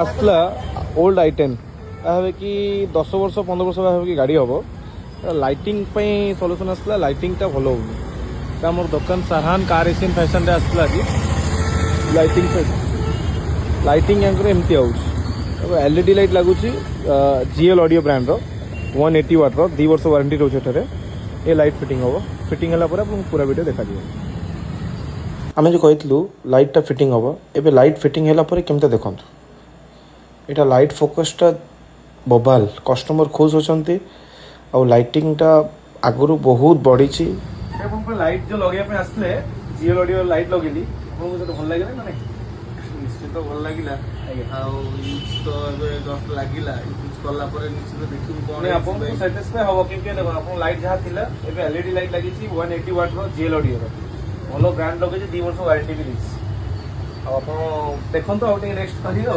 आसला old I10 कि 10 वर्ष 15 वर्ष कि गाड़ी हम लाइटिंग सल्यूशन आसला लाइटिंग टा भल हो मोर दुकान सारहान कार एशियन फैशन रे आसला कि लाइटिंग एमती LED लाइट लगुच GL ऑडियो ब्रांड 180 वाट 2 वर्ष वारंटी रोचे ये लाइट फिटिंग हम फिटिंग है पूरा वीडियो देखा आम जो कहूँ लाइटा फिटिंग हम एवं लाइट फिटिंग है केमती देखु यहाँ लाइट फोकसटा बबाल कस्टमर खुश होती आ लाइटिंग टा आगु बहुत बढ़ी लाइट जो लगे आसले GL ऑडियो लाइट लगेली भल लगे ना निश्चित भल लगे तो जस्ट लगे यूज कला निश्चित देखिए साटिस्फाई हम क्योंकि लाइट जहाँ थी LED लाइट लगी 180 वाट GL ऑडियो भल ब्रांड लगे 2 वर्ष वारंटी भी देखो देखते नेक्स्ट करेंगे।